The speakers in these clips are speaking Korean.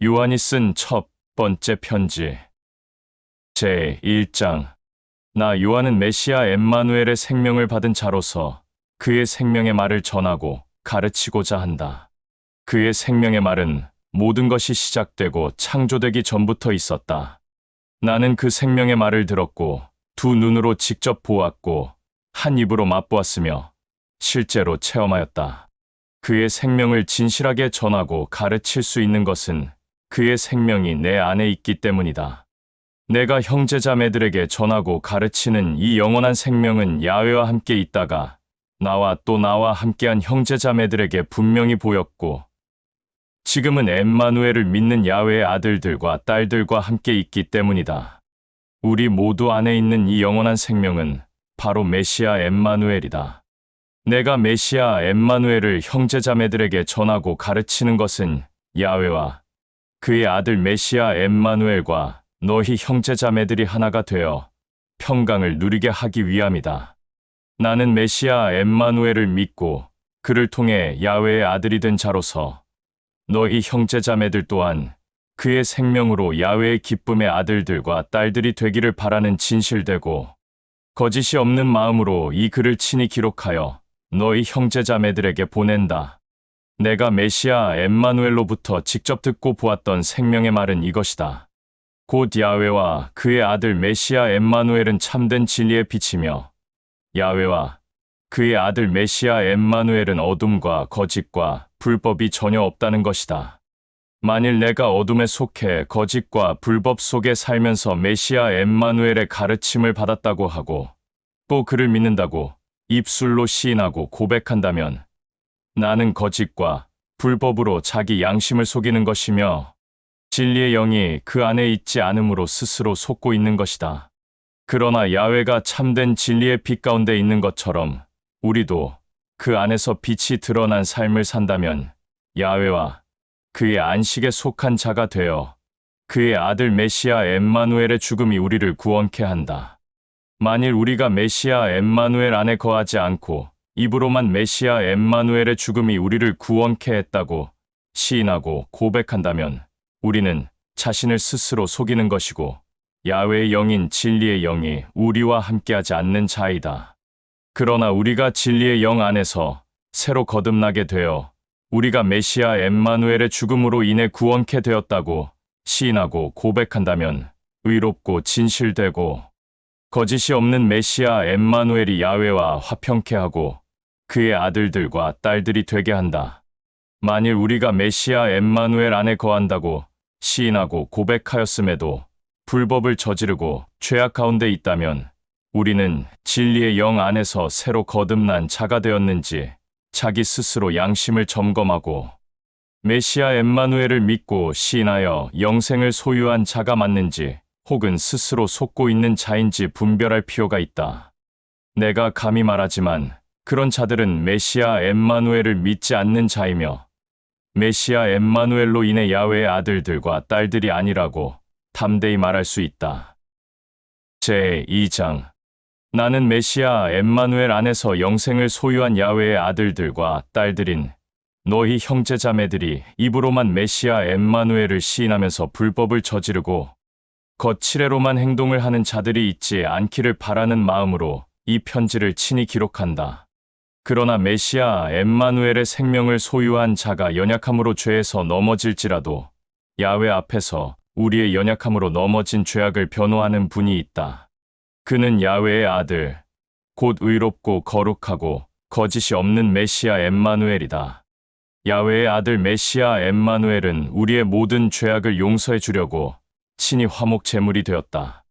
요한이 쓴 첫 번째 편지. 제1장. 나 요한은 메시아 엠마누엘의 생명을 받은 자로서 그의 생명의 말을 전하고 가르치고자 한다. 그의 생명의 말은 모든 것이 시작되고 창조되기 전부터 있었다. 나는 그 생명의 말을 들었고 두 눈으로 직접 보았고 한 입으로 맛보았으며 실제로 체험하였다. 그의 생명을 진실하게 전하고 가르칠 수 있는 것은 그의 생명이 내 안에 있기 때문이다. 내가 형제자매들에게 전하고 가르치는 이 영원한 생명은 야훼와 함께 있다가 나와 또 나와 함께한 형제자매들에게 분명히 보였고 지금은 엠마누엘을 믿는 야훼의 아들들과 딸들과 함께 있기 때문이다. 우리 모두 안에 있는 이 영원한 생명은 바로 메시아 엠마누엘이다. 내가 메시아 엠마누엘을 형제자매들에게 전하고 가르치는 것은 야훼와 그의 아들 메시아 엠마누엘과 너희 형제자매들이 하나가 되어 평강을 누리게 하기 위함이다. 나는 메시아 엠마누엘을 믿고 그를 통해 야훼의 아들이 된 자로서 너희 형제자매들 또한 그의 생명으로 야훼의 기쁨의 아들들과 딸들이 되기를 바라는 진실되고 거짓이 없는 마음으로 이 글을 친히 기록하여 너희 형제자매들에게 보낸다. 내가 메시아 엠마누엘로부터 직접 듣고 보았던 생명의 말은 이것이다. 곧 야훼와 그의 아들 메시아 엠마누엘은 참된 진리의 빛이며 야훼와 그의 아들 메시아 엠마누엘은 어둠과 거짓과 불법이 전혀 없다는 것이다. 만일 내가 어둠에 속해 거짓과 불법 속에 살면서 메시아 엠마누엘의 가르침을 받았다고 하고 또 그를 믿는다고 입술로 시인하고 고백한다면 나는 거짓과 불법으로 자기 양심을 속이는 것이며 진리의 영이 그 안에 있지 않으므로 스스로 속고 있는 것이다. 그러나 야훼가 참된 진리의 빛 가운데 있는 것처럼 우리도 그 안에서 빛이 드러난 삶을 산다면 야훼와 그의 안식에 속한 자가 되어 그의 아들 메시아 엠마누엘의 죽음이 우리를 구원케 한다. 만일 우리가 메시아 엠마누엘 안에 거하지 않고 입으로만 메시아 엠마누엘의 죽음이 우리를 구원케 했다고 시인하고 고백한다면 우리는 자신을 스스로 속이는 것이고 야훼의 영인 진리의 영이 우리와 함께하지 않는 자이다. 그러나 우리가 진리의 영 안에서 새로 거듭나게 되어 우리가 메시아 엠마누엘의 죽음으로 인해 구원케 되었다고 시인하고 고백한다면 의롭고 진실되고 거짓이 없는 메시아 엠마누엘이 야훼와 화평케 하고 그의 아들들과 딸들이 되게 한다. 만일 우리가 메시아 엠마누엘 안에 거한다고 시인하고 고백하였음에도 불법을 저지르고 죄악 가운데 있다면 우리는 진리의 영 안에서 새로 거듭난 자가 되었는지 자기 스스로 양심을 점검하고 메시아 엠마누엘을 믿고 시인하여 영생을 소유한 자가 맞는지 혹은 스스로 속고 있는 자인지 분별할 필요가 있다. 내가 감히 말하지만 그런 자들은 메시아 엠마누엘을 믿지 않는 자이며 메시아 엠마누엘로 인해 야훼의 아들들과 딸들이 아니라고 담대히 말할 수 있다. 제2장. 나는 메시아 엠마누엘 안에서 영생을 소유한 야훼의 아들들과 딸들인 너희 형제자매들이 입으로만 메시아 엠마누엘을 시인하면서 불법을 저지르고 겉치레로만 행동을 하는 자들이 있지 않기를 바라는 마음으로 이 편지를 친히 기록한다. 그러나 메시아 엠마누엘의 생명을 소유한 자가 연약함으로 죄에서 넘어질지라도 야훼 앞에서 우리의 연약함으로 넘어진 죄악을 변호하는 분이 있다. 그는 야훼의 아들, 곧 의롭고 거룩하고 거짓이 없는 메시아 엠마누엘이다. 야훼의 아들 메시아 엠마누엘은 우리의 모든 죄악을 용서해 주려고 친히 화목 제물이 되었다.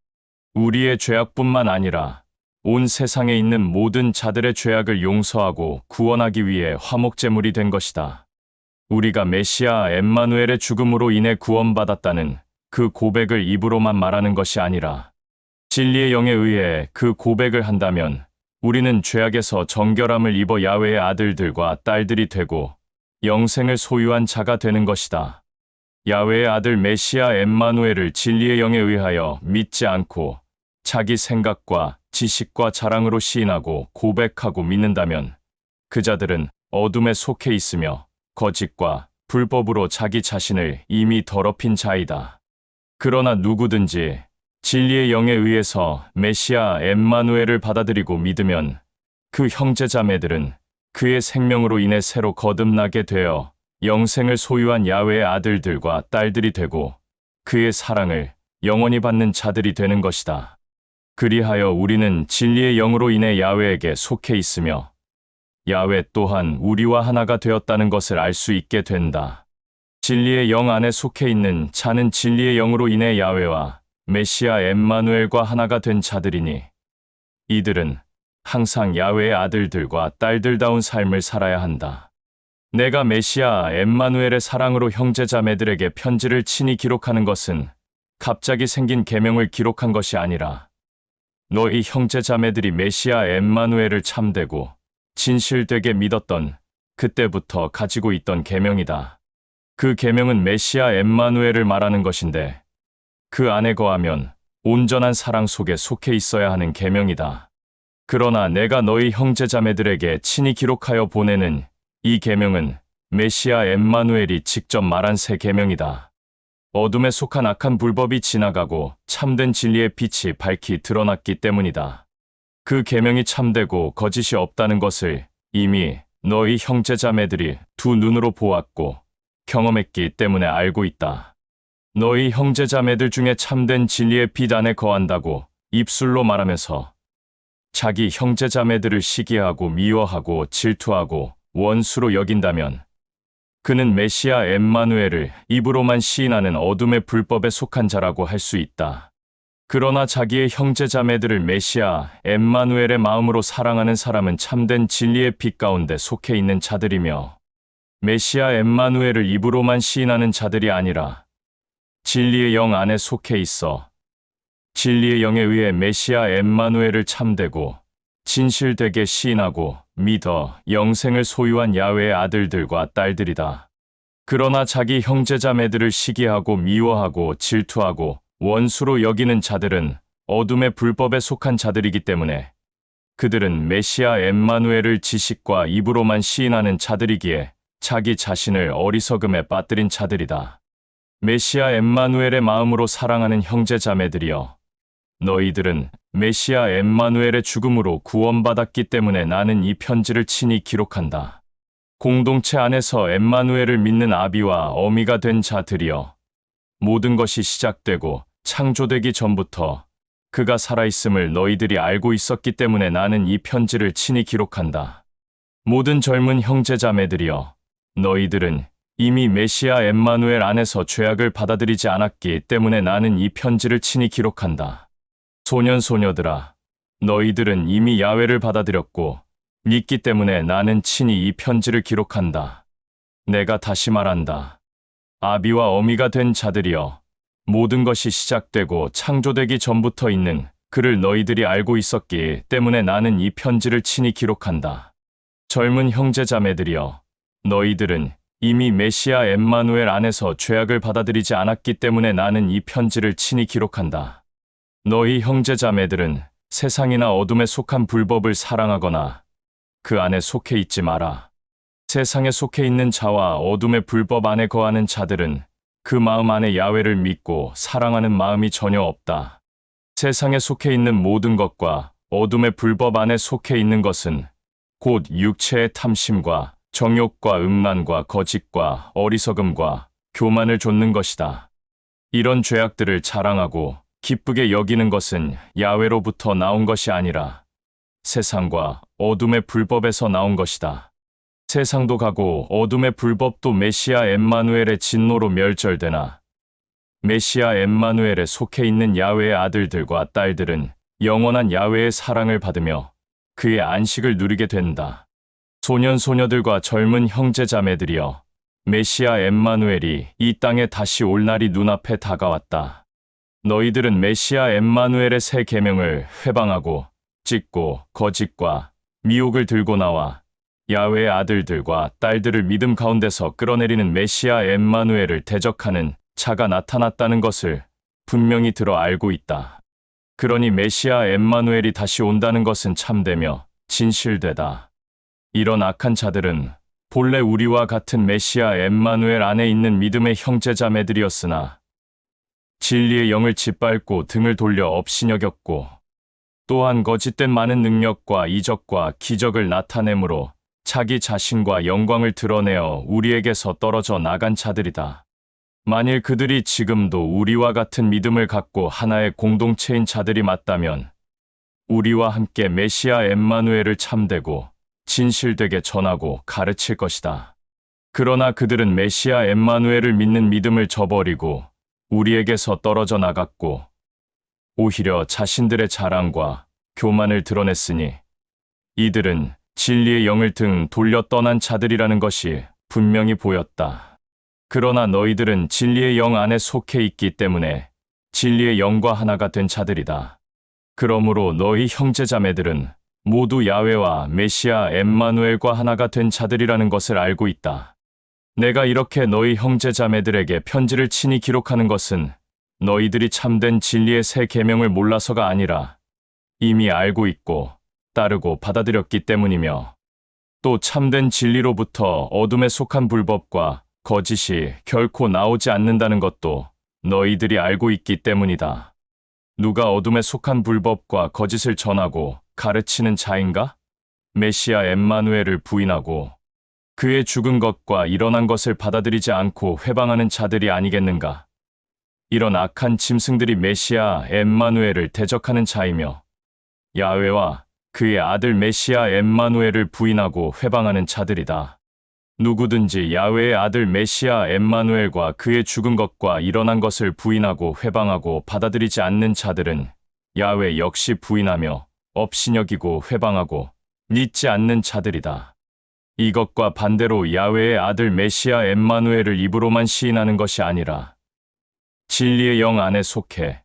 우리의 죄악뿐만 아니라 온 세상에 있는 모든 자들의 죄악을 용서하고 구원하기 위해 화목 제물이 된 것이다. 우리가 메시아 엠마누엘의 죽음으로 인해 구원받았다는 그 고백을 입으로만 말하는 것이 아니라 진리의 영에 의해 그 고백을 한다면 우리는 죄악에서 정결함을 입어 야훼의 아들들과 딸들이 되고 영생을 소유한 자가 되는 것이다. 야훼의 아들 메시아 엠마누엘을 진리의 영에 의하여 믿지 않고 자기 생각과 지식과 자랑으로 시인하고 고백하고 믿는다면 그 자들은 어둠에 속해 있으며 거짓과 불법으로 자기 자신을 이미 더럽힌 자이다. 그러나 누구든지 진리의 영에 의해서 메시아 엠마누엘을 받아들이고 믿으면 그 형제자매들은 그의 생명으로 인해 새로 거듭나게 되어 영생을 소유한 야훼의 아들들과 딸들이 되고 그의 사랑을 영원히 받는 자들이 되는 것이다. 그리하여 우리는 진리의 영으로 인해 야훼에게 속해 있으며 야훼 또한 우리와 하나가 되었다는 것을 알 수 있게 된다. 진리의 영 안에 속해 있는 자는 진리의 영으로 인해 야훼와 메시아 엠마누엘과 하나가 된 자들이니 이들은 항상 야훼의 아들들과 딸들다운 삶을 살아야 한다. 내가 메시아 엠마누엘의 사랑으로 형제자매들에게 편지를 친히 기록하는 것은 갑자기 생긴 계명을 기록한 것이 아니라 너희 형제자매들이 메시아 엠마누엘을 참되고 진실되게 믿었던 그때부터 가지고 있던 계명이다. 그 계명은 메시아 엠마누엘을 말하는 것인데 그 안에 거하면 온전한 사랑 속에 속해 있어야 하는 계명이다. 그러나 내가 너희 형제자매들에게 친히 기록하여 보내는 이 계명은 메시아 엠마누엘이 직접 말한 새 계명이다. 어둠에 속한 악한 불법이 지나가고 참된 진리의 빛이 밝히 드러났기 때문이다. 그 계명이 참되고 거짓이 없다는 것을 이미 너희 형제자매들이 두 눈으로 보았고 경험했기 때문에 알고 있다. 너희 형제자매들 중에 참된 진리의 빛 안에 거한다고 입술로 말하면서 자기 형제자매들을 시기하고 미워하고 질투하고 원수로 여긴다면 그는 메시아 엠마누엘을 입으로만 시인하는 어둠의 불법에 속한 자라고 할 수 있다. 그러나 자기의 형제자매들을 메시아 엠마누엘의 마음으로 사랑하는 사람은 참된 진리의 빛 가운데 속해 있는 자들이며 메시아 엠마누엘을 입으로만 시인하는 자들이 아니라 진리의 영 안에 속해 있어 진리의 영에 의해 메시아 엠마누엘을 참되고 진실되게 시인하고 믿어 영생을 소유한 야훼의 아들들과 딸들이다. 그러나 자기 형제자매들을 시기하고 미워하고 질투하고 원수로 여기는 자들은 어둠의 불법에 속한 자들이기 때문에 그들은 메시아 엠마누엘을 지식과 입으로만 시인하는 자들이기에 자기 자신을 어리석음에 빠뜨린 자들이다. 메시아 엠마누엘의 마음으로 사랑하는 형제자매들이여, 너희들은 메시아 엠마누엘의 죽음으로 구원받았기 때문에 나는 이 편지를 친히 기록한다. 공동체 안에서 엠마누엘을 믿는 아비와 어미가 된 자들이여, 모든 것이 시작되고 창조되기 전부터 그가 살아있음을 너희들이 알고 있었기 때문에 나는 이 편지를 친히 기록한다. 모든 젊은 형제자매들이여, 너희들은 이미 메시아 엠마누엘 안에서 죄악을 받아들이지 않았기 때문에 나는 이 편지를 친히 기록한다. 소년 소녀들아, 너희들은 이미 야훼를 받아들였고 믿기 때문에 나는 친히 이 편지를 기록한다. 내가 다시 말한다. 아비와 어미가 된 자들이여, 모든 것이 시작되고 창조되기 전부터 있는 그를 너희들이 알고 있었기 때문에 나는 이 편지를 친히 기록한다. 젊은 형제자매들이여, 너희들은 이미 메시아 엠마누엘 안에서 죄악을 받아들이지 않았기 때문에 나는 이 편지를 친히 기록한다. 너희 형제자매들은 세상이나 어둠에 속한 불법을 사랑하거나 그 안에 속해 있지 마라. 세상에 속해 있는 자와 어둠의 불법 안에 거하는 자들은 그 마음 안에 야훼를 믿고 사랑하는 마음이 전혀 없다. 세상에 속해 있는 모든 것과 어둠의 불법 안에 속해 있는 것은 곧 육체의 탐심과 정욕과 음란과 거짓과 어리석음과 교만을 좇는 것이다. 이런 죄악들을 자랑하고 기쁘게 여기는 것은 야훼로부터 나온 것이 아니라 세상과 어둠의 불법에서 나온 것이다. 세상도 가고 어둠의 불법도 메시아 엠마누엘의 진노로 멸절되나 메시아 엠마누엘에 속해 있는 야훼의 아들들과 딸들은 영원한 야훼의 사랑을 받으며 그의 안식을 누리게 된다. 소년 소녀들과 젊은 형제자매들이여, 메시아 엠마누엘이 이 땅에 다시 올 날이 눈앞에 다가왔다. 너희들은 메시아 엠마누엘의 새 계명을 회방하고 찢고 거짓과 미혹을 들고 나와 야훼의 아들들과 딸들을 믿음 가운데서 끌어내리는 메시아 엠마누엘을 대적하는 자가 나타났다는 것을 분명히 들어 알고 있다. 그러니 메시아 엠마누엘이 다시 온다는 것은 참되며 진실되다. 이런 악한 자들은 본래 우리와 같은 메시아 엠마누엘 안에 있는 믿음의 형제자매들이었으나 진리의 영을 짓밟고 등을 돌려 업신여겼고 또한 거짓된 많은 능력과 이적과 기적을 나타내므로 자기 자신과 영광을 드러내어 우리에게서 떨어져 나간 자들이다. 만일 그들이 지금도 우리와 같은 믿음을 갖고 하나의 공동체인 자들이 맞다면 우리와 함께 메시아 엠마누엘을 참되고 진실되게 전하고 가르칠 것이다. 그러나 그들은 메시아 엠마누엘을 믿는 믿음을 저버리고 우리에게서 떨어져 나갔고 오히려 자신들의 자랑과 교만을 드러냈으니 이들은 진리의 영을 등 돌려 떠난 자들이라는 것이 분명히 보였다. 그러나 너희들은 진리의 영 안에 속해 있기 때문에 진리의 영과 하나가 된 자들이다. 그러므로 너희 형제자매들은 모두 야훼와 메시아 엠마누엘과 하나가 된 자들이라는 것을 알고 있다. 내가 이렇게 너희 형제자매들에게 편지를 친히 기록하는 것은 너희들이 참된 진리의 새 계명을 몰라서가 아니라 이미 알고 있고 따르고 받아들였기 때문이며 또 참된 진리로부터 어둠에 속한 불법과 거짓이 결코 나오지 않는다는 것도 너희들이 알고 있기 때문이다. 누가 어둠에 속한 불법과 거짓을 전하고 가르치는 자인가? 메시아 엠마누엘을 부인하고 그의 죽은 것과 일어난 것을 받아들이지 않고 회방하는 자들이 아니겠는가? 이런 악한 짐승들이 메시아 엠마누엘을 대적하는 자이며 야훼와 그의 아들 메시아 엠마누엘을 부인하고 회방하는 자들이다. 누구든지 야훼의 아들 메시아 엠마누엘과 그의 죽은 것과 일어난 것을 부인하고 회방하고 받아들이지 않는 자들은 야훼 역시 부인하며 업신여기고 회방하고 믿지 않는 자들이다. 이것과 반대로 야훼의 아들 메시아 엠마누엘을 입으로만 시인하는 것이 아니라 진리의 영 안에 속해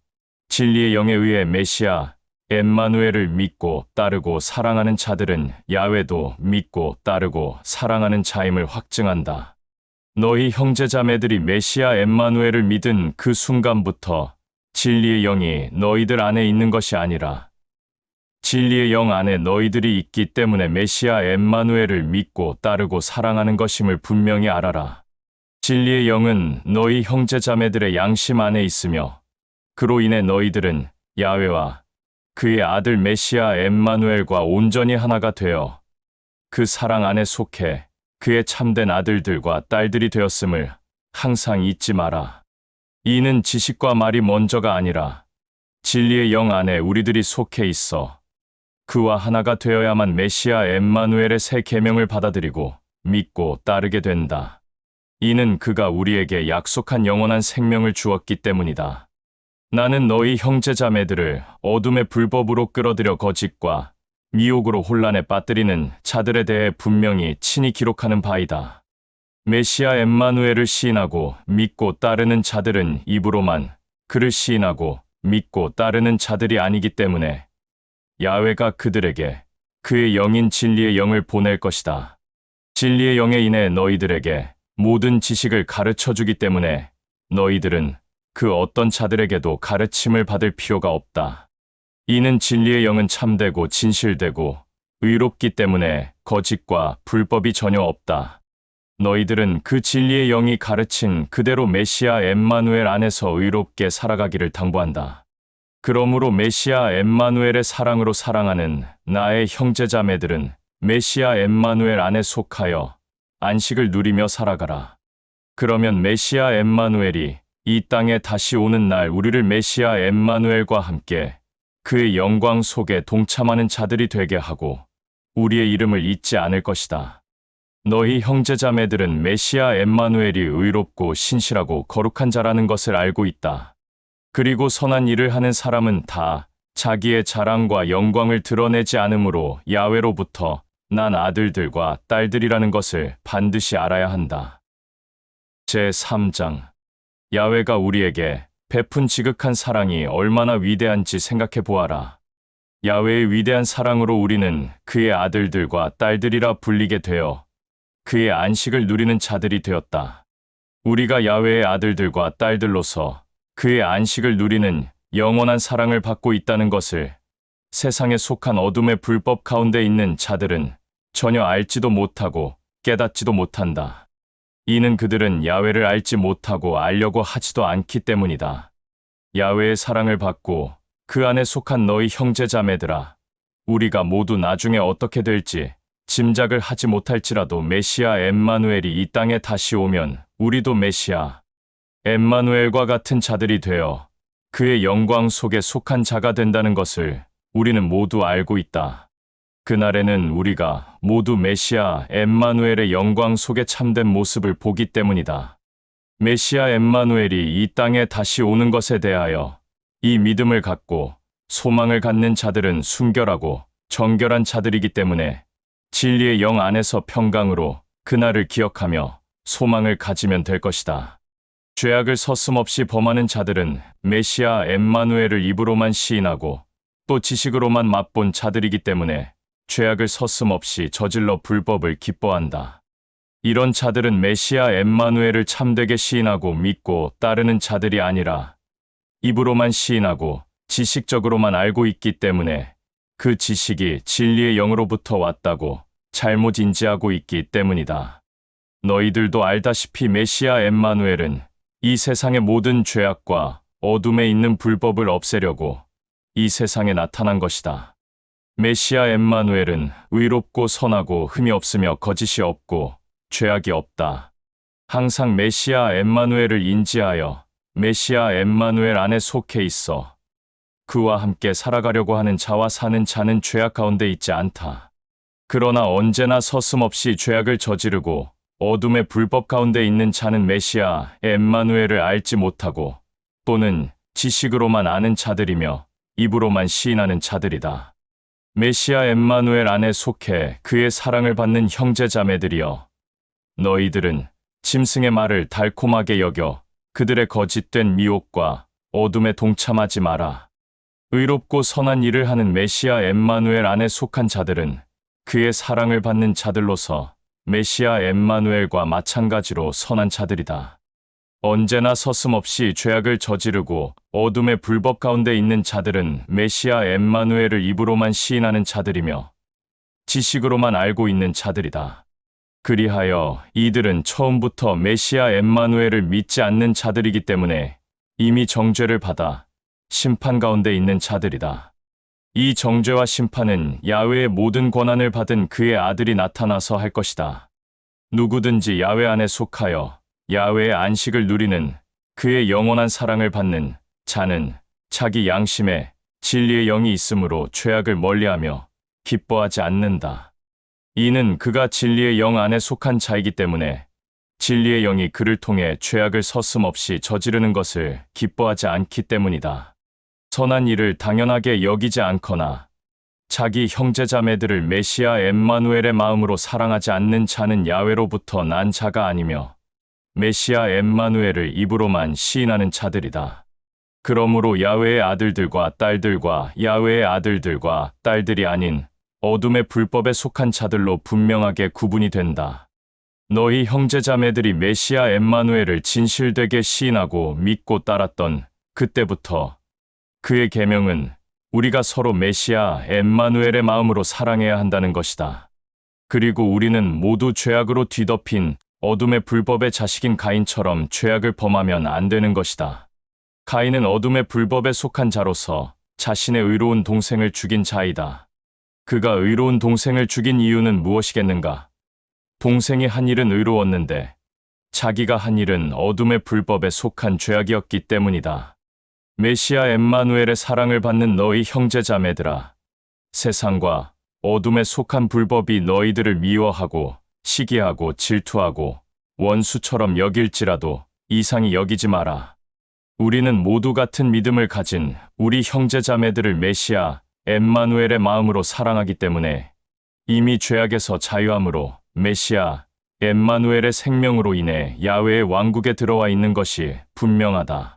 진리의 영에 의해 메시아 엠마누엘을 믿고 따르고 사랑하는 자들은 야훼도 믿고 따르고 사랑하는 자임을 확증한다. 너희 형제자매들이 메시아 엠마누엘을 믿은 그 순간부터 진리의 영이 너희들 안에 있는 것이 아니라 진리의 영 안에 너희들이 있기 때문에 메시아 엠마누엘을 믿고 따르고 사랑하는 것임을 분명히 알아라. 진리의 영은 너희 형제자매들의 양심 안에 있으며 그로 인해 너희들은 야훼와 그의 아들 메시아 엠마누엘과 온전히 하나가 되어 그 사랑 안에 속해 그의 참된 아들들과 딸들이 되었음을 항상 잊지 마라. 이는 지식과 말이 먼저가 아니라 진리의 영 안에 우리들이 속해 있어 그와 하나가 되어야만 메시아 엠마누엘의 새 계명을 받아들이고 믿고 따르게 된다. 이는 그가 우리에게 약속한 영원한 생명을 주었기 때문이다. 나는 너희 형제자매들을 어둠의 불법으로 끌어들여 거짓과 미혹으로 혼란에 빠뜨리는 자들에 대해 분명히 친히 기록하는 바이다. 메시아 엠마누엘을 시인하고 믿고 따르는 자들은 입으로만 그를 시인하고 믿고 따르는 자들이 아니기 때문에 야훼가 그들에게 그의 영인 진리의 영을 보낼 것이다. 진리의 영에 인해 너희들에게 모든 지식을 가르쳐주기 때문에 너희들은 그 어떤 자들에게도 가르침을 받을 필요가 없다. 이는 진리의 영은 참되고 진실되고 의롭기 때문에 거짓과 불법이 전혀 없다. 너희들은 그 진리의 영이 가르친 그대로 메시아 엠마누엘 안에서 의롭게 살아가기를 당부한다. 그러므로 메시아 엠마누엘의 사랑으로 사랑하는 나의 형제자매들은 메시아 엠마누엘 안에 속하여 안식을 누리며 살아가라. 그러면 메시아 엠마누엘이 이 땅에 다시 오는 날 우리를 메시아 엠마누엘과 함께 그의 영광 속에 동참하는 자들이 되게 하고 우리의 이름을 잊지 않을 것이다. 너희 형제자매들은 메시아 엠마누엘이 의롭고 신실하고 거룩한 자라는 것을 알고 있다. 그리고 선한 일을 하는 사람은 다 자기의 자랑과 영광을 드러내지 않으므로 야훼로부터 난 아들들과 딸들이라는 것을 반드시 알아야 한다. 제3장 야훼가 우리에게 베푼 지극한 사랑이 얼마나 위대한지 생각해 보아라. 야훼의 위대한 사랑으로 우리는 그의 아들들과 딸들이라 불리게 되어 그의 안식을 누리는 자들이 되었다. 우리가 야훼의 아들들과 딸들로서 그의 안식을 누리는 영원한 사랑을 받고 있다는 것을 세상에 속한 어둠의 불법 가운데 있는 자들은 전혀 알지도 못하고 깨닫지도 못한다. 이는 그들은 야훼를 알지 못하고 알려고 하지도 않기 때문이다. 야훼의 사랑을 받고 그 안에 속한 너희 형제자매들아, 우리가 모두 나중에 어떻게 될지 짐작을 하지 못할지라도 메시아 엠마누엘이 이 땅에 다시 오면 우리도 메시아 엠마누엘과 같은 자들이 되어 그의 영광 속에 속한 자가 된다는 것을 우리는 모두 알고 있다. 그날에는 우리가 모두 메시아 엠마누엘의 영광 속에 참된 모습을 보기 때문이다. 메시아 엠마누엘이 이 땅에 다시 오는 것에 대하여 이 믿음을 갖고 소망을 갖는 자들은 순결하고 정결한 자들이기 때문에 진리의 영 안에서 평강으로 그날을 기억하며 소망을 가지면 될 것이다. 죄악을 서슴없이 범하는 자들은 메시아 엠마누엘을 입으로만 시인하고 또 지식으로만 맛본 자들이기 때문에 죄악을 서슴없이 저질러 불법을 기뻐한다. 이런 자들은 메시아 엠마누엘을 참되게 시인하고 믿고 따르는 자들이 아니라 입으로만 시인하고 지식적으로만 알고 있기 때문에 그 지식이 진리의 영으로부터 왔다고 잘못 인지하고 있기 때문이다. 너희들도 알다시피 메시아 엠마누엘은 이 세상의 모든 죄악과 어둠에 있는 불법을 없애려고 이 세상에 나타난 것이다. 메시아 엠마누엘은 의롭고 선하고 흠이 없으며 거짓이 없고 죄악이 없다. 항상 메시아 엠마누엘을 인지하여 메시아 엠마누엘 안에 속해 있어 그와 함께 살아가려고 하는 자와 사는 자는 죄악 가운데 있지 않다. 그러나 언제나 서슴없이 죄악을 저지르고 어둠의 불법 가운데 있는 자는 메시아 엠마누엘을 알지 못하고 또는 지식으로만 아는 자들이며 입으로만 시인하는 자들이다. 메시아 엠마누엘 안에 속해 그의 사랑을 받는 형제자매들이여, 너희들은 짐승의 말을 달콤하게 여겨 그들의 거짓된 미혹과 어둠에 동참하지 마라. 의롭고 선한 일을 하는 메시아 엠마누엘 안에 속한 자들은 그의 사랑을 받는 자들로서 메시아 엠마누엘과 마찬가지로 선한 자들이다. 언제나 서슴없이 죄악을 저지르고 어둠의 불법 가운데 있는 자들은 메시아 엠마누엘을 입으로만 시인하는 자들이며 지식으로만 알고 있는 자들이다. 그리하여 이들은 처음부터 메시아 엠마누엘을 믿지 않는 자들이기 때문에 이미 정죄를 받아 심판 가운데 있는 자들이다. 이 정죄와 심판은 야훼의 모든 권한을 받은 그의 아들이 나타나서 할 것이다. 누구든지 야훼 안에 속하여 야훼의 안식을 누리는 그의 영원한 사랑을 받는 자는 자기 양심에 진리의 영이 있으므로 죄악을 멀리하며 기뻐하지 않는다. 이는 그가 진리의 영 안에 속한 자이기 때문에 진리의 영이 그를 통해 죄악을 서슴없이 저지르는 것을 기뻐하지 않기 때문이다. 선한 일을 당연하게 여기지 않거나 자기 형제자매들을 메시아 엠마누엘의 마음으로 사랑하지 않는 자는 야훼로부터 난 자가 아니며 메시아 엠마누엘을 입으로만 시인하는 자들이다. 그러므로 야훼의 아들들과 딸들과 야훼의 아들들과 딸들이 아닌 어둠의 불법에 속한 자들로 분명하게 구분이 된다. 너희 형제자매들이 메시아 엠마누엘을 진실되게 시인하고 믿고 따랐던 그때부터 그의 계명은 우리가 서로 메시아 엠마누엘의 마음으로 사랑해야 한다는 것이다. 그리고 우리는 모두 죄악으로 뒤덮인 어둠의 불법의 자식인 가인처럼 죄악을 범하면 안 되는 것이다. 가인은 어둠의 불법에 속한 자로서 자신의 의로운 동생을 죽인 자이다. 그가 의로운 동생을 죽인 이유는 무엇이겠는가? 동생이 한 일은 의로웠는데 자기가 한 일은 어둠의 불법에 속한 죄악이었기 때문이다. 메시아 엠마누엘의 사랑을 받는 너희 형제자매들아, 세상과 어둠에 속한 불법이 너희들을 미워하고 시기하고 질투하고 원수처럼 여길지라도 이상히 여기지 마라. 우리는 모두 같은 믿음을 가진 우리 형제자매들을 메시아 엠마누엘의 마음으로 사랑하기 때문에 이미 죄악에서 자유함으로 메시아 엠마누엘의 생명으로 인해 야훼의 왕국에 들어와 있는 것이 분명하다.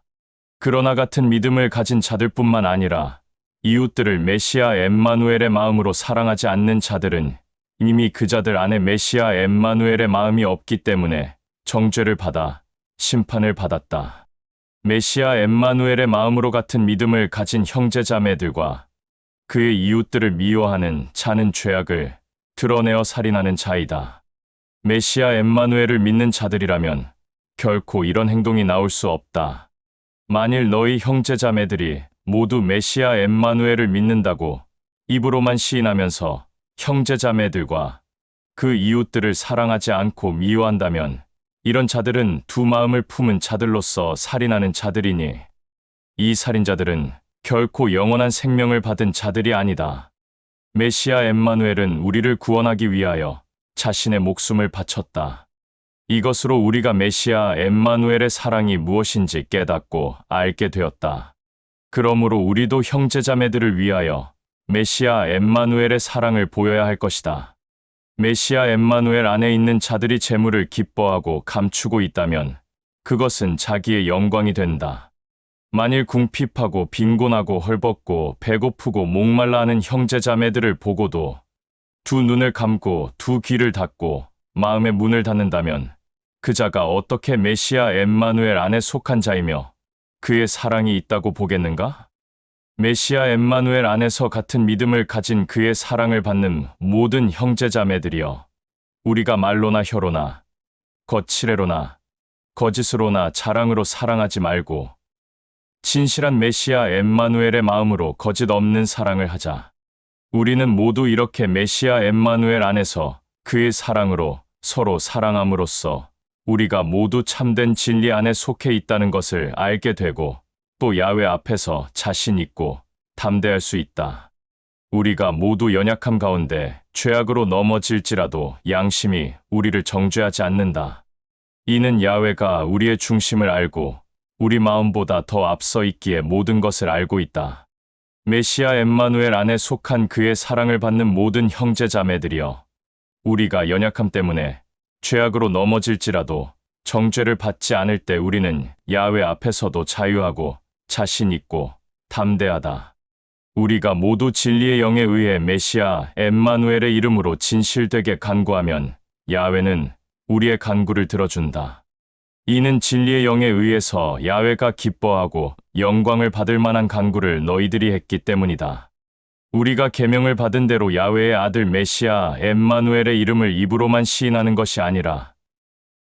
그러나 같은 믿음을 가진 자들뿐만 아니라 이웃들을 메시아 엠마누엘의 마음으로 사랑하지 않는 자들은 이미 그 자들 안에 메시아 엠마누엘의 마음이 없기 때문에 정죄를 받아 심판을 받았다. 메시아 엠마누엘의 마음으로 같은 믿음을 가진 형제자매들과 그의 이웃들을 미워하는 자는 죄악을 드러내어 살인하는 자이다. 메시아 엠마누엘을 믿는 자들이라면 결코 이런 행동이 나올 수 없다. 만일 너희 형제자매들이 모두 메시아 엠마누엘을 믿는다고 입으로만 시인하면서 형제자매들과 그 이웃들을 사랑하지 않고 미워한다면 이런 자들은 두 마음을 품은 자들로서 살인하는 자들이니 이 살인자들은 결코 영원한 생명을 받은 자들이 아니다. 메시아 엠마누엘은 우리를 구원하기 위하여 자신의 목숨을 바쳤다. 이것으로 우리가 메시아 엠마누엘의 사랑이 무엇인지 깨닫고 알게 되었다. 그러므로 우리도 형제자매들을 위하여 메시아 엠마누엘의 사랑을 보여야 할 것이다. 메시아 엠마누엘 안에 있는 자들이 재물을 기뻐하고 감추고 있다면 그것은 자기의 영광이 된다. 만일 궁핍하고 빈곤하고 헐벗고 배고프고 목말라 하는 형제자매들을 보고도 두 눈을 감고 두 귀를 닫고 마음의 문을 닫는다면 그 자가 어떻게 메시아 엠마누엘 안에 속한 자이며 그의 사랑이 있다고 보겠는가? 메시아 엠마누엘 안에서 같은 믿음을 가진 그의 사랑을 받는 모든 형제자매들이여, 우리가 말로나 혀로나 거칠애로나 거짓으로나 자랑으로 사랑하지 말고 진실한 메시아 엠마누엘의 마음으로 거짓 없는 사랑을 하자. 우리는 모두 이렇게 메시아 엠마누엘 안에서 그의 사랑으로 서로 사랑함으로써 우리가 모두 참된 진리 안에 속해 있다는 것을 알게 되고 또 야훼 앞에서 자신 있고 담대할 수 있다. 우리가 모두 연약함 가운데 죄악으로 넘어질지라도 양심이 우리를 정죄하지 않는다. 이는 야훼가 우리의 중심을 알고 우리 마음보다 더 앞서 있기에 모든 것을 알고 있다. 메시아 엠마누엘 안에 속한 그의 사랑을 받는 모든 형제자매들이여, 우리가 연약함 때문에 죄악으로 넘어질지라도 정죄를 받지 않을 때 우리는 야훼 앞에서도 자유하고 자신 있고 담대하다. 우리가 모두 진리의 영에 의해 메시아 엠마누엘의 이름으로 진실되게 간구하면 야훼는 우리의 간구를 들어준다. 이는 진리의 영에 의해서 야훼가 기뻐하고 영광을 받을 만한 간구를 너희들이 했기 때문이다. 우리가 계명을 받은 대로 야훼의 아들 메시아 엠마누엘의 이름을 입으로만 시인하는 것이 아니라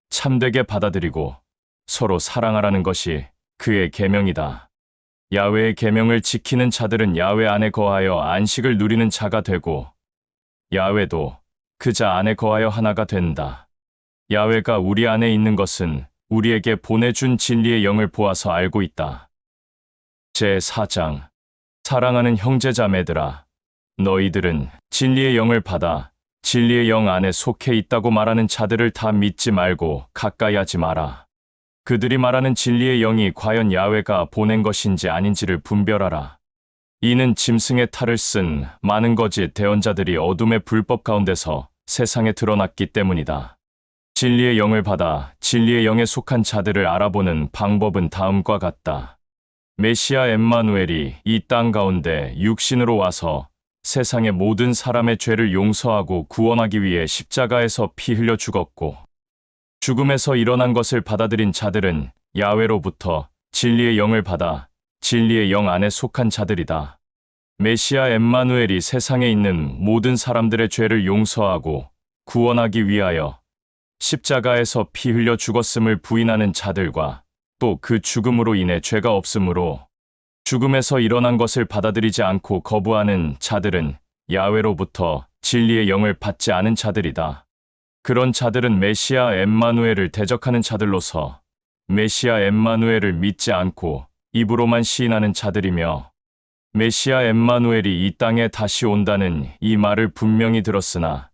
참되게 받아들이고 서로 사랑하라는 것이 그의 계명이다. 야훼의 계명을 지키는 자들은 야훼 안에 거하여 안식을 누리는 자가 되고 야훼도 그 자 안에 거하여 하나가 된다. 야훼가 우리 안에 있는 것은 우리에게 보내준 진리의 영을 보아서 알고 있다. 제4장. 사랑하는 형제자매들아, 너희들은 진리의 영을 받아 진리의 영 안에 속해 있다고 말하는 자들을 다 믿지 말고 가까이 하지 마라. 그들이 말하는 진리의 영이 과연 야훼가 보낸 것인지 아닌지를 분별하라. 이는 짐승의 탈을 쓴 많은 거짓 대언자들이 어둠의 불법 가운데서 세상에 드러났기 때문이다. 진리의 영을 받아 진리의 영에 속한 자들을 알아보는 방법은 다음과 같다. 메시아 엠마누엘이 이 땅 가운데 육신으로 와서 세상의 모든 사람의 죄를 용서하고 구원하기 위해 십자가에서 피 흘려 죽었고 죽음에서 일어난 것을 받아들인 자들은 야훼로부터 진리의 영을 받아 진리의 영 안에 속한 자들이다. 메시아 엠마누엘이 세상에 있는 모든 사람들의 죄를 용서하고 구원하기 위하여 십자가에서 피 흘려 죽었음을 부인하는 자들과 또 그 죽음으로 인해 죄가 없으므로 죽음에서 일어난 것을 받아들이지 않고 거부하는 자들은 야훼로부터 진리의 영을 받지 않은 자들이다. 그런 자들은 메시아 엠마누엘을 대적하는 자들로서 메시아 엠마누엘을 믿지 않고 입으로만 시인하는 자들이며 메시아 엠마누엘이 이 땅에 다시 온다는 이 말을 분명히 들었으나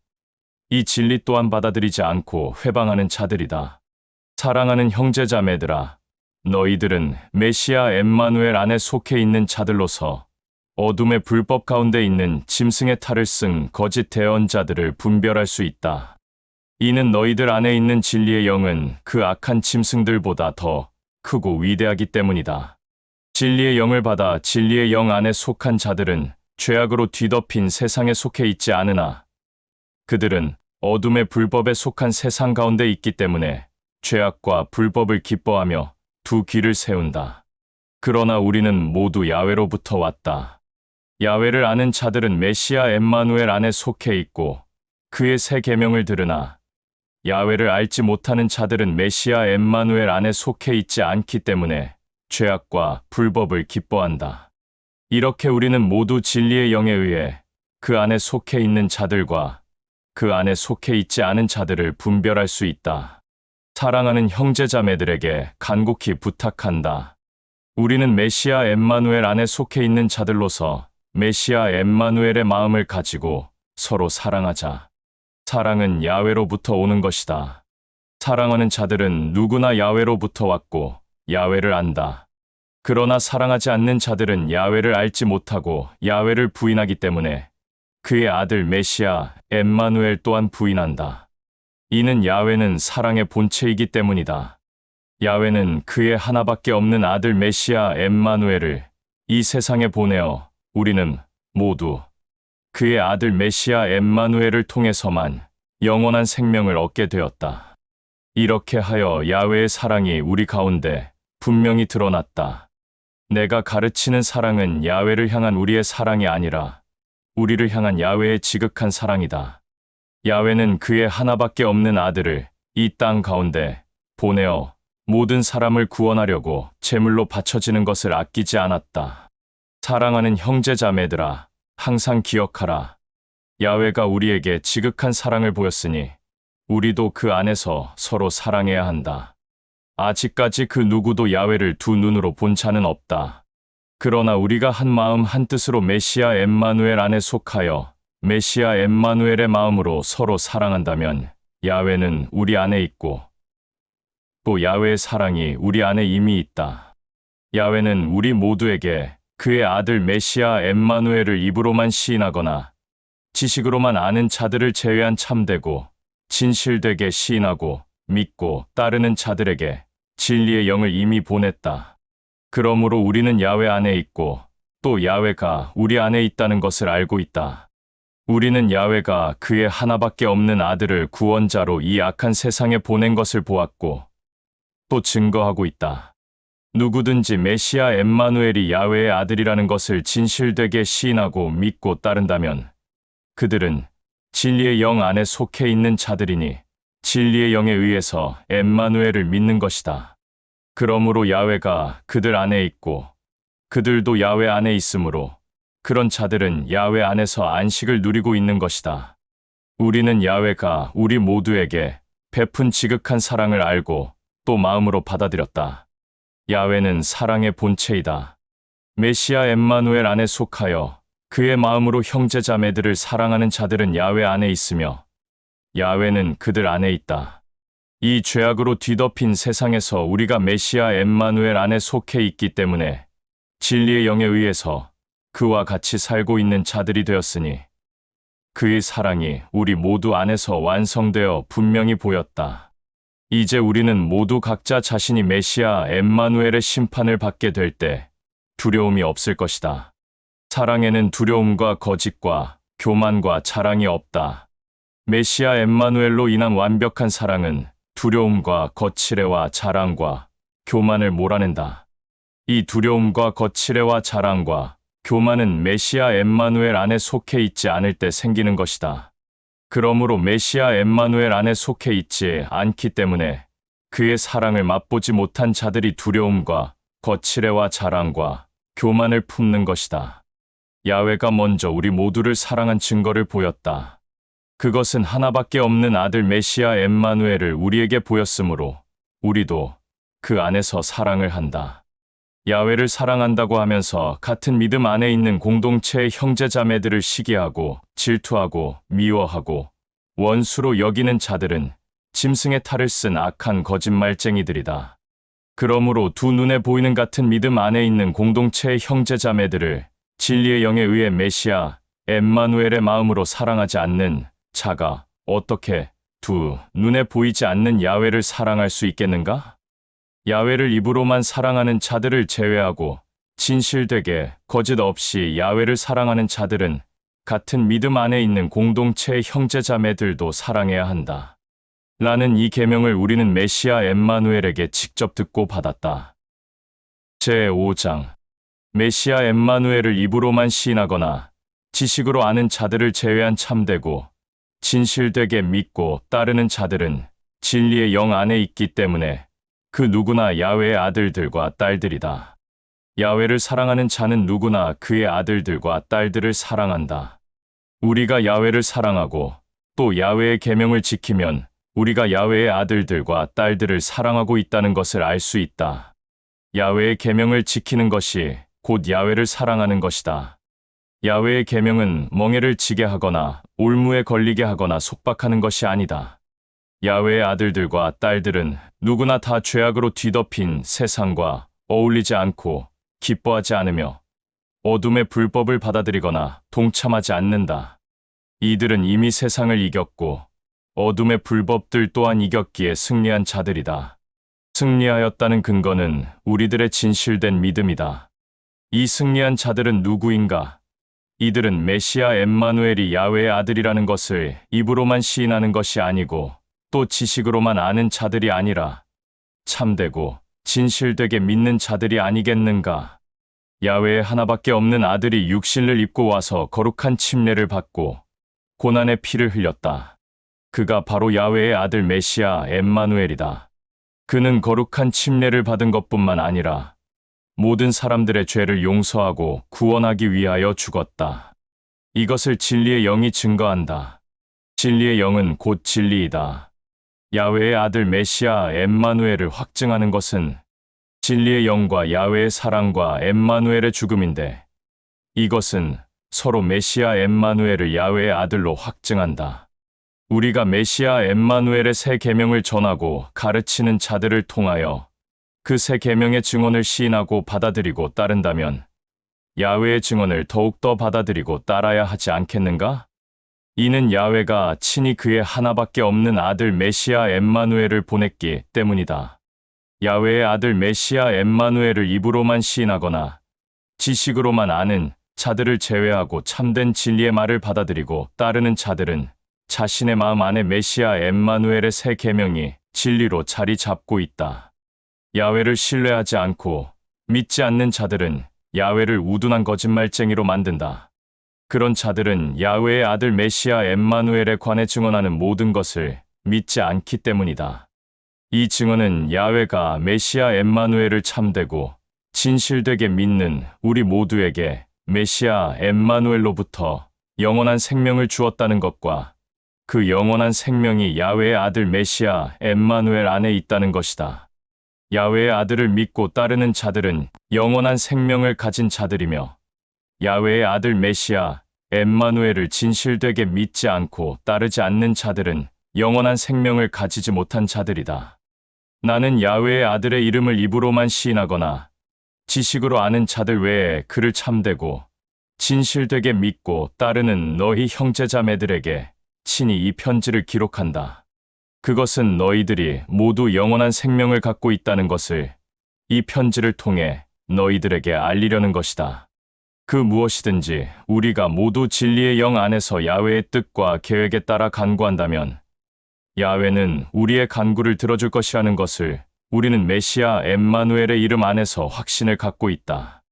이 진리 또한 받아들이지 않고 회방하는 자들이다. 사랑하는 형제자매들아, 너희들은 메시아 엠마누엘 안에 속해 있는 자들로서 어둠의 불법 가운데 있는 짐승의 탈을 쓴 거짓 대언자들을 분별할 수 있다. 이는 너희들 안에 있는 진리의 영은 그 악한 짐승들보다 더 크고 위대하기 때문이다. 진리의 영을 받아 진리의 영 안에 속한 자들은 죄악으로 뒤덮인 세상에 속해 있지 않으나 그들은 어둠의 불법에 속한 세상 가운데 있기 때문에 죄악과 불법을 기뻐하며 두 귀를 세운다. 그러나 우리는 모두 야훼로부터 왔다. 야훼를 아는 자들은 메시아 엠마누엘 안에 속해 있고 그의 새 계명을 들으나 야훼를 알지 못하는 자들은 메시아 엠마누엘 안에 속해 있지 않기 때문에 죄악과 불법을 기뻐한다. 이렇게 우리는 모두 진리의 영에 의해 그 안에 속해 있는 자들과 그 안에 속해 있지 않은 자들을 분별할 수 있다. 사랑하는 형제자매들에게 간곡히 부탁한다. 우리는 메시아 엠마누엘 안에 속해 있는 자들로서 메시아 엠마누엘의 마음을 가지고 서로 사랑하자. 사랑은 야훼로부터 오는 것이다. 사랑하는 자들은 누구나 야훼로부터 왔고 야훼를 안다. 그러나 사랑하지 않는 자들은 야훼를 알지 못하고 야훼를 부인하기 때문에 그의 아들 메시아 엠마누엘 또한 부인한다. 이는 야훼는 사랑의 본체이기 때문이다. 야훼는 그의 하나밖에 없는 아들 메시아 엠마누엘을 이 세상에 보내어 우리는 모두 그의 아들 메시아 엠마누엘을 통해서만 영원한 생명을 얻게 되었다. 이렇게 하여 야훼의 사랑이 우리 가운데 분명히 드러났다. 내가 가르치는 사랑은 야훼를 향한 우리의 사랑이 아니라 우리를 향한 야훼의 지극한 사랑이다. 야훼는 그의 하나밖에 없는 아들을 이 땅 가운데 보내어 모든 사람을 구원하려고 제물로 바쳐지는 것을 아끼지 않았다. 사랑하는 형제자매들아, 항상 기억하라. 야훼가 우리에게 지극한 사랑을 보였으니 우리도 그 안에서 서로 사랑해야 한다. 아직까지 그 누구도 야훼를 두 눈으로 본 자는 없다. 그러나 우리가 한 마음 한 뜻으로 메시아 엠마누엘 안에 속하여 메시아 엠마누엘의 마음으로 서로 사랑한다면 야훼는 우리 안에 있고 또 야훼의 사랑이 우리 안에 이미 있다. 야훼는 우리 모두에게 그의 아들 메시아 엠마누엘을 입으로만 시인하거나 지식으로만 아는 자들을 제외한 참되고 진실되게 시인하고 믿고 따르는 자들에게 진리의 영을 이미 보냈다. 그러므로 우리는 야훼 안에 있고 또 야훼가 우리 안에 있다는 것을 알고 있다. 우리는 야훼가 그의 하나밖에 없는 아들을 구원자로 이 악한 세상에 보낸 것을 보았고 또 증거하고 있다. 누구든지 메시아 엠마누엘이 야훼의 아들이라는 것을 진실되게 시인하고 믿고 따른다면 그들은 진리의 영 안에 속해 있는 자들이니 진리의 영에 의해서 엠마누엘을 믿는 것이다. 그러므로 야훼가 그들 안에 있고 그들도 야훼 안에 있으므로 그런 자들은 야훼 안에서 안식을 누리고 있는 것이다. 우리는 야훼가 우리 모두에게 베푼 지극한 사랑을 알고 또 마음으로 받아들였다. 야훼는 사랑의 본체이다. 메시아 엠마누엘 안에 속하여 그의 마음으로 형제자매들을 사랑하는 자들은 야훼 안에 있으며 야훼는 그들 안에 있다. 이 죄악으로 뒤덮인 세상에서 우리가 메시아 엠마누엘 안에 속해 있기 때문에 진리의 영에 의해서 그와 같이 살고 있는 자들이 되었으니 그의 사랑이 우리 모두 안에서 완성되어 분명히 보였다. 이제 우리는 모두 각자 자신이 메시아 엠마누엘의 심판을 받게 될 때 두려움이 없을 것이다. 사랑에는 두려움과 거짓과 교만과 자랑이 없다. 메시아 엠마누엘로 인한 완벽한 사랑은 두려움과 거칠애와 자랑과 교만을 몰아낸다. 이 두려움과 거칠애와 자랑과 교만은 메시아 엠마누엘 안에 속해 있지 않을 때 생기는 것이다. 그러므로 메시아 엠마누엘 안에 속해 있지 않기 때문에 그의 사랑을 맛보지 못한 자들이 두려움과 거칠애와 자랑과 교만을 품는 것이다. 야훼가 먼저 우리 모두를 사랑한 증거를 보였다. 그것은 하나밖에 없는 아들 메시아 엠마누엘을 우리에게 보였으므로 우리도 그 안에서 사랑을 한다. 야훼를 사랑한다고 하면서 같은 믿음 안에 있는 공동체의 형제자매들을 시기하고 질투하고 미워하고 원수로 여기는 자들은 짐승의 탈을 쓴 악한 거짓말쟁이들이다. 그러므로 두 눈에 보이는 같은 믿음 안에 있는 공동체의 형제자매들을 진리의 영에 의해 메시아 엠마누엘의 마음으로 사랑하지 않는 자가 어떻게 두 눈에 보이지 않는 야훼를 사랑할 수 있겠는가? 야훼를 입으로만 사랑하는 자들을 제외하고 진실되게 거짓 없이 야훼를 사랑하는 자들은 같은 믿음 안에 있는 공동체의 형제자매들도 사랑해야 한다. 라는 이 계명을 우리는 메시아 엠마누엘에게 직접 듣고 받았다. 제5장 메시아 엠마누엘을 입으로만 시인하거나 지식으로 아는 자들을 제외한 참되고 진실되게 믿고 따르는 자들은 진리의 영 안에 있기 때문에 그 누구나 야훼의 아들들과 딸들이다. 야훼를 사랑하는 자는 누구나 그의 아들들과 딸들을 사랑한다. 우리가 야훼를 사랑하고 또 야훼의 계명을 지키면 우리가 야훼의 아들들과 딸들을 사랑하고 있다는 것을 알 수 있다. 야훼의 계명을 지키는 것이 곧 야훼를 사랑하는 것이다. 야훼의 계명은 멍에를 지게 하거나 올무에 걸리게 하거나 속박하는 것이 아니다. 야훼의 아들들과 딸들은 누구나 다 죄악으로 뒤덮인 세상과 어울리지 않고 기뻐하지 않으며 어둠의 불법을 받아들이거나 동참하지 않는다. 이들은 이미 세상을 이겼고 어둠의 불법들 또한 이겼기에 승리한 자들이다. 승리하였다는 근거는 우리들의 진실된 믿음이다. 이 승리한 자들은 누구인가? 이들은 메시아 엠마누엘이 야훼의 아들이라는 것을 입으로만 시인하는 것이 아니고 또 지식으로만 아는 자들이 아니라 참되고 진실되게 믿는 자들이 아니겠는가? 야훼의 하나밖에 없는 아들이 육신을 입고 와서 거룩한 침례를 받고 고난의 피를 흘렸다. 그가 바로 야훼의 아들 메시아 엠마누엘이다. 그는 거룩한 침례를 받은 것뿐만 아니라 모든 사람들의 죄를 용서하고 구원하기 위하여 죽었다. 이것을 진리의 영이 증거한다. 진리의 영은 곧 진리이다. 야훼의 아들 메시아 엠마누엘을 확증하는 것은 진리의 영과 야훼의 사랑과 엠마누엘의 죽음인데 이것은 서로 메시아 엠마누엘을 야훼의 아들로 확증한다. 우리가 메시아 엠마누엘의 새 계명을 전하고 가르치는 자들을 통하여 그 새 계명의 증언을 시인하고 받아들이고 따른다면 야훼의 증언을 더욱더 받아들이고 따라야 하지 않겠는가? 이는 야훼가 친히 그의 하나밖에 없는 아들 메시아 엠마누엘을 보냈기 때문이다. 야훼의 아들 메시아 엠마누엘을 입으로만 시인하거나 지식으로만 아는 자들을 제외하고 참된 진리의 말을 받아들이고 따르는 자들은 자신의 마음 안에 메시아 엠마누엘의 새 계명이 진리로 자리 잡고 있다. 야훼를 신뢰하지 않고 믿지 않는 자들은 야훼를 우둔한 거짓말쟁이로 만든다. 그런 자들은 야훼의 아들 메시아 엠마누엘에 관해 증언하는 모든 것을 믿지 않기 때문이다. 이 증언은 야훼가 메시아 엠마누엘을 참되고 진실되게 믿는 우리 모두에게 메시아 엠마누엘로부터 영원한 생명을 주었다는 것과 그 영원한 생명이 야훼의 아들 메시아 엠마누엘 안에 있다는 것이다. 야훼의 아들을 믿고 따르는 자들은 영원한 생명을 가진 자들이며 야훼의 아들 메시아 엠마누엘을 진실되게 믿지 않고 따르지 않는 자들은 영원한 생명을 가지지 못한 자들이다. 나는 야훼의 아들의 이름을 입으로만 시인하거나 지식으로 아는 자들 외에 그를 참되고 진실되게 믿고 따르는 너희 형제자매들에게 친히 이 편지를 기록한다. 그것은 너희들이 모두 영원한 생명을 갖고 있다는 것을 이 편지를 통해 너희들에게 알리려는 것이다. 그 무엇이든지 우리가 모두 진리의 영 안에서 야훼의 뜻과 계획에 따라 간구한다면 야훼는 우리의 간구를 들어줄 것이라는 것을 우리는 메시아 엠마누엘의 이름 안에서 확신을 갖고 있다.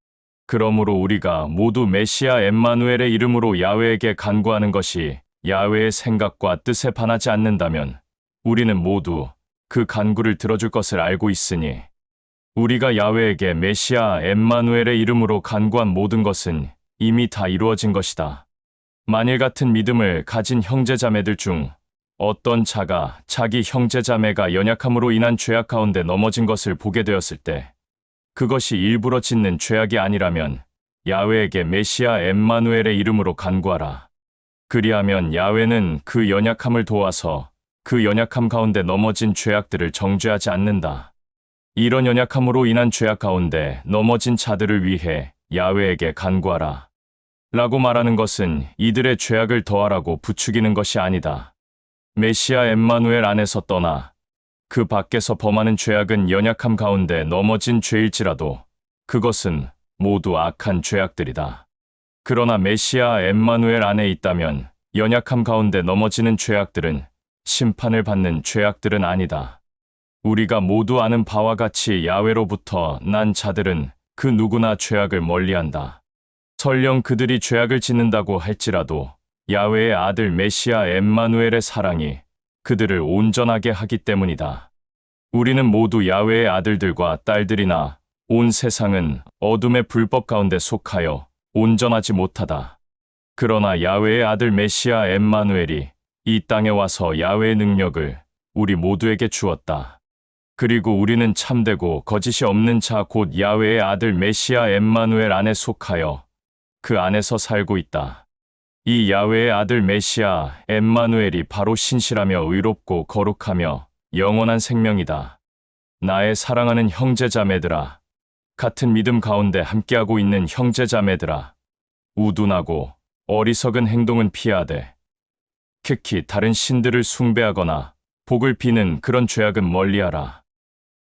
그러므로 우리가 모두 메시아 엠마누엘의 이름으로 야훼에게 간구하는 것이 야훼의 생각과 뜻에 반하지 않는다면 우리는 모두 그 간구를 들어줄 것을 알고 있으니 우리가 야훼에게 메시아 엠마누엘의 이름으로 간구한 모든 것은 이미 다 이루어진 것이다. 만일 같은 믿음을 가진 형제자매들 중 어떤 자가 자기 형제자매가 연약함으로 인한 죄악 가운데 넘어진 것을 보게 되었을 때 그것이 일부러 짓는 죄악이 아니라면 야훼에게 메시아 엠마누엘의 이름으로 간구하라. 그리하면 야훼는 그 연약함을 도와서 그 연약함 가운데 넘어진 죄악들을 정죄하지 않는다. 이런 연약함으로 인한 죄악 가운데 넘어진 자들을 위해 야훼에게 간구하라. 라고 말하는 것은 이들의 죄악을 더하라고 부추기는 것이 아니다. 메시아 엠마누엘 안에서 떠나 그 밖에서 범하는 죄악은 연약함 가운데 넘어진 죄일지라도 그것은 모두 악한 죄악들이다. 그러나 메시아 엠마누엘 안에 있다면 연약함 가운데 넘어지는 죄악들은 심판을 받는 죄악들은 아니다. 우리가 모두 아는 바와 같이 야훼로부터 난 자들은 그 누구나 죄악을 멀리한다. 설령 그들이 죄악을 짓는다고 할지라도 야훼의 아들 메시아 엠마누엘의 사랑이 그들을 온전하게 하기 때문이다. 우리는 모두 야훼의 아들들과 딸들이나 온 세상은 어둠의 불법 가운데 속하여 온전하지 못하다. 그러나 야훼의 아들 메시아 엠마누엘이 이 땅에 와서 야훼의 능력을 우리 모두에게 주었다. 그리고 우리는 참되고 거짓이 없는 자 곧 야훼의 아들 메시아 엠마누엘 안에 속하여 그 안에서 살고 있다. 이 야훼의 아들 메시아 엠마누엘이 바로 신실하며 의롭고 거룩하며 영원한 생명이다. 나의 사랑하는 형제자매들아, 같은 믿음 가운데 함께하고 있는 형제자매들아, 우둔하고 어리석은 행동은 피하되 특히 다른 신들을 숭배하거나 복을 비는 그런 죄악은 멀리하라.